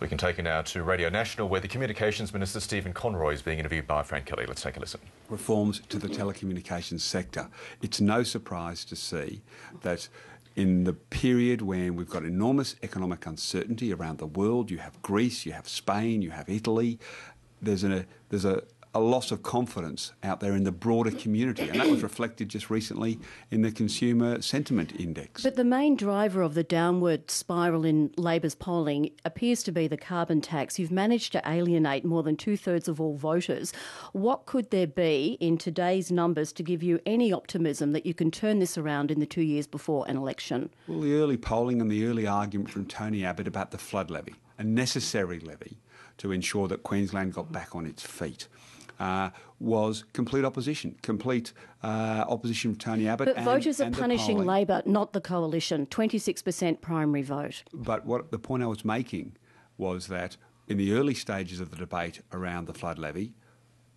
We can take you now to Radio National, where the Communications Minister Stephen Conroy is being interviewed by Fran. Let's take a listen. Reforms to the telecommunications sector. It's no surprise to see that in the period when we've got enormous economic uncertainty around the world, you have Greece, you have Spain, you have Italy, there's a loss of confidence out there in the broader community, and that was reflected just recently in the Consumer Sentiment Index. But the main driver of the downward spiral in Labor's polling appears to be the carbon tax. You've managed to alienate more than two-thirds of all voters. What could there be in today's numbers to give you any optimism that you can turn this around in the 2 years before an election? Well, the early polling and the early argument from Tony Abbott about the flood levy, a necessary levy to ensure that Queensland got back on its feet, was complete opposition from Tony Abbott. But voters are punishing Labor, not the coalition. 26% primary vote. But the point I was making was that in the early stages of the debate around the flood levy,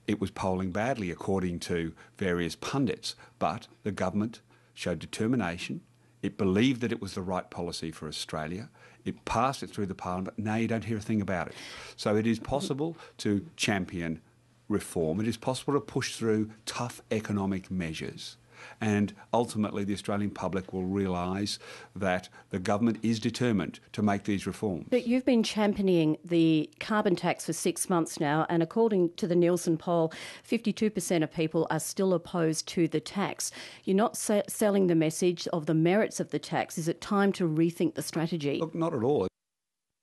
it was polling badly according to various pundits. But the government showed determination. It believed that it was the right policy for Australia. It passed it through the parliament. Now you don't hear a thing about it. So it is possible to champion reform. It is possible to push through tough economic measures, and ultimately the Australian public will realise that the government is determined to make these reforms. But you've been championing the carbon tax for 6 months now, and according to the Nielsen poll, 52% of people are still opposed to the tax. You're not selling the message of the merits of the tax. Is it time to rethink the strategy? Look, not at all.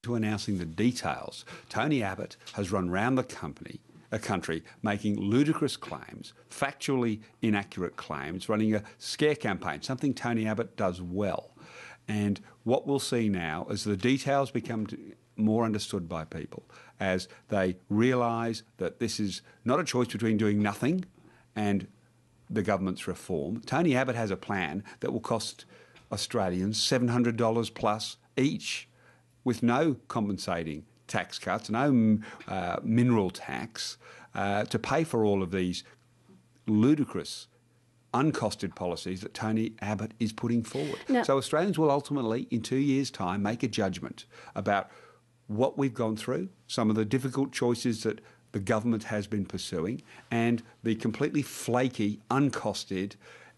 To announcing the details, Tony Abbott has run round the country making ludicrous claims, factually inaccurate claims, running a scare campaign, something Tony Abbott does well. And what we'll see now as the details become more understood by people, as they realise that this is not a choice between doing nothing and the government's reform. Tony Abbott has a plan that will cost Australians $700 plus each, with no compensating tax cuts, no mineral tax, to pay for all of these ludicrous, uncosted policies that Tony Abbott is putting forward. Now, so Australians will ultimately, in 2 years' time, make a judgment about what we've gone through, some of the difficult choices that the government has been pursuing, and the completely flaky, uncosted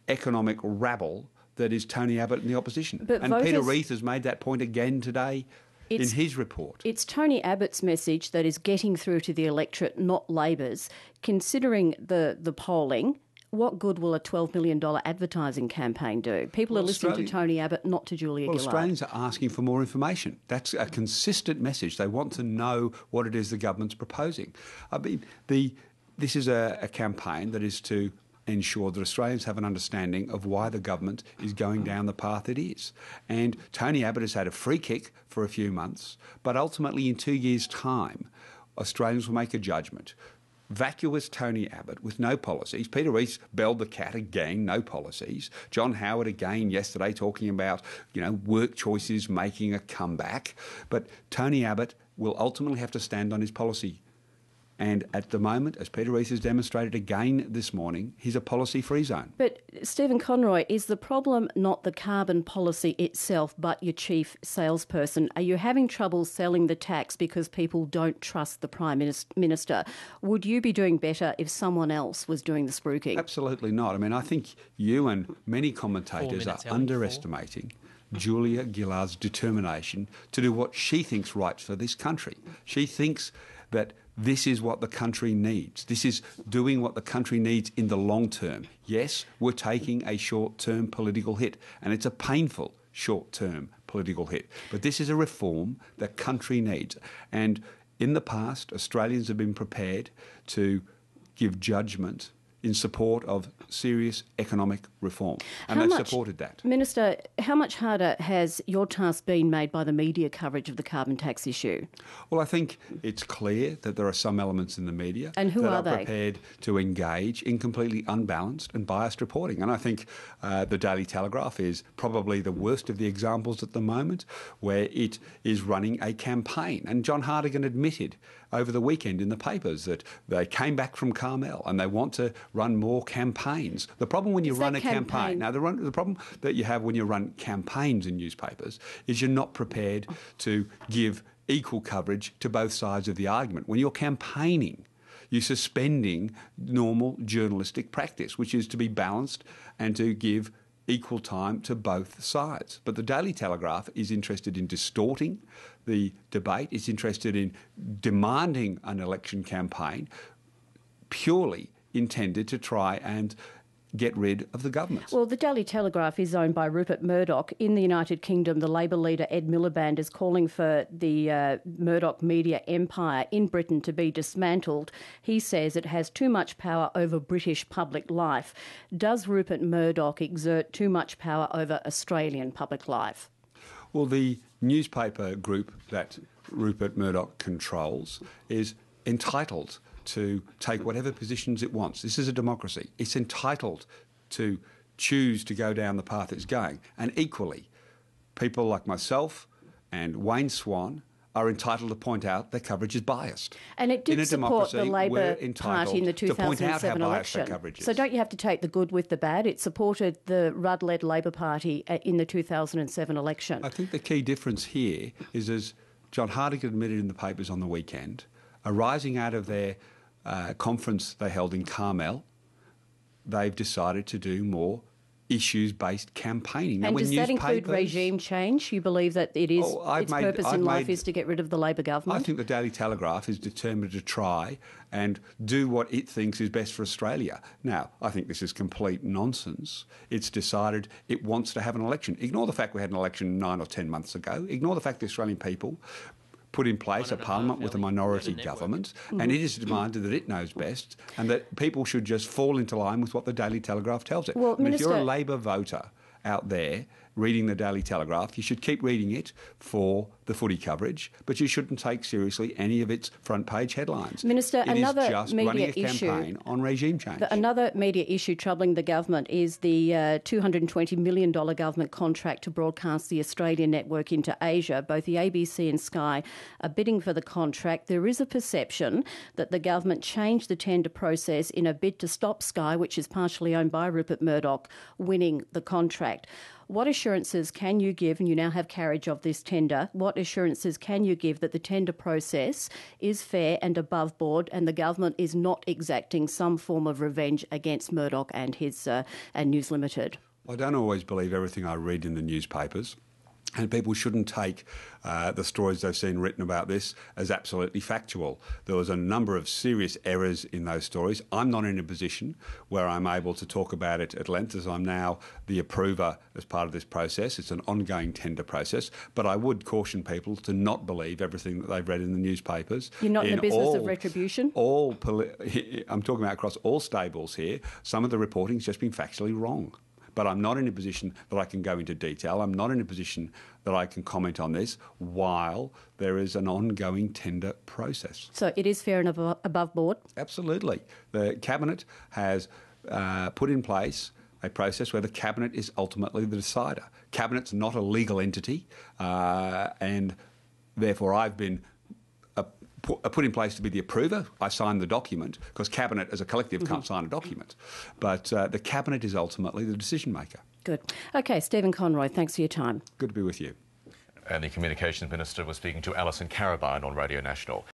economic rabble that is Tony Abbott and the opposition. But and Peter Reith has made that point again today in his report. It's Tony Abbott's message that is getting through to the electorate, not Labor's. Considering the polling, what good will a $12 million advertising campaign do? People are listening to Tony Abbott, not to Julia Gillard. Australians are asking for more information. That's a consistent message. They want to know what it is the government's proposing. I mean, this is a campaign that is to ensure that Australians have an understanding of why the government is going down the path it is. And Tony Abbott has had a free kick for a few months, but ultimately in 2 years' time, Australians will make a judgment. Vacuous Tony Abbott with no policies. Peter Reith belled the cat again, no policies. John Howard again yesterday talking about, work choices making a comeback. But Tony Abbott will ultimately have to stand on his policy. And at the moment, as Peter Reith has demonstrated again this morning, he's a policy-free zone. But Stephen Conroy, is the problem not the carbon policy itself, but your chief salesperson? Are you having trouble selling the tax because people don't trust the Prime Minister? Would you be doing better if someone else was doing the spruiking? Absolutely not. I mean, I think you and many commentators are underestimating Julia Gillard's determination to do what she thinks right for this country. She thinks that this is what the country needs. This is doing what the country needs in the long term. Yes, we're taking a short-term political hit, and it's a painful short-term political hit. But this is a reform that country needs. And in the past, Australians have been prepared to give judgment in support of serious economic reform. And they've supported that. Minister, how much harder has your task been made by the media coverage of the carbon tax issue? Well, I think it's clear that there are some elements in the media that are prepared to engage in completely unbalanced and biased reporting. And I think the Daily Telegraph is probably the worst of the examples at the moment, where it is running a campaign. And John Hartigan admitted over the weekend in the papers that they came back from Carmel and they want to run more campaigns. The problem when you run a campaign, now the problem that you have when you run campaigns in newspapers is you're not prepared to give equal coverage to both sides of the argument. When you're campaigning, you're suspending normal journalistic practice, which is to be balanced and to give equal time to both sides. But the Daily Telegraph is interested in distorting the debate, it's interested in demanding an election campaign purely intended to try and get rid of the government. Well, the Daily Telegraph is owned by Rupert Murdoch. In the United Kingdom, the Labor leader Ed Miliband is calling for the Murdoch media empire in Britain to be dismantled. He says it has too much power over British public life. Does Rupert Murdoch exert too much power over Australian public life? Well, the newspaper group that Rupert Murdoch controls is entitled to take whatever positions it wants. This is a democracy. It's entitled to choose to go down the path it's going. And equally, people like myself and Wayne Swan are entitled to point out their coverage is biased. And it did support the Labor Party in the to point out 2007 how biased election. their coverage is. So don't you have to take the good with the bad? It supported the Rudd-led Labor Party in the 2007 election. I think the key difference here is, as John Harding admitted in the papers on the weekend, arising out of their conference they held in Carmel, they've decided to do more issues-based campaigning. And does that include regime change? You believe that it is its purpose in life is to get rid of the Labor government? I think the Daily Telegraph is determined to try and do what it thinks is best for Australia. Now, I think this is complete nonsense. It's decided it wants to have an election. Ignore the fact we had an election 9 or 10 months ago. Ignore the fact the Australian people put in place a parliament with a minority government, and it is demanded that it knows best and that people should just fall into line with what the Daily Telegraph tells it. Well, if you're a Labor voter out there reading the Daily Telegraph, you should keep reading it for the footy coverage, but you shouldn't take seriously any of its front page headlines. Minister, another is just media running a issue campaign on regime change. Another media issue troubling the government is the $220 million government contract to broadcast the Australian network into Asia. Both the ABC and Sky are bidding for the contract. There is a perception that the government changed the tender process in a bid to stop Sky, which is partially owned by Rupert Murdoch, winning the contract. What assurances can you give, and you now have carriage of this tender, what assurances can you give that the tender process is fair and above board and the government is not exacting some form of revenge against Murdoch and his and News Limited? I don't always believe everything I read in the newspapers. And people shouldn't take the stories they've seen written about this as absolutely factual. There was a number of serious errors in those stories. I'm not in a position where I'm able to talk about it at length, as I'm now the approver as part of this process. It's an ongoing tender process. But I would caution people to not believe everything that they've read in the newspapers. You're not in the business of retribution? I'm talking about across all stables here. Some of the reporting's just been factually wrong. But I'm not in a position that I can go into detail. I'm not in a position that I can comment on this while there is an ongoing tender process. So it is fair and above board? Absolutely. The Cabinet has put in place a process where the Cabinet is ultimately the decider. Cabinet's not a legal entity, and therefore I've been put in place to be the approver. I signed the document because Cabinet as a collective can't sign a document. But the Cabinet is ultimately the decision maker. Good. Okay, Stephen Conroy, thanks for your time. Good to be with you. And the Communications Minister was speaking to Alison Carabine on Radio National.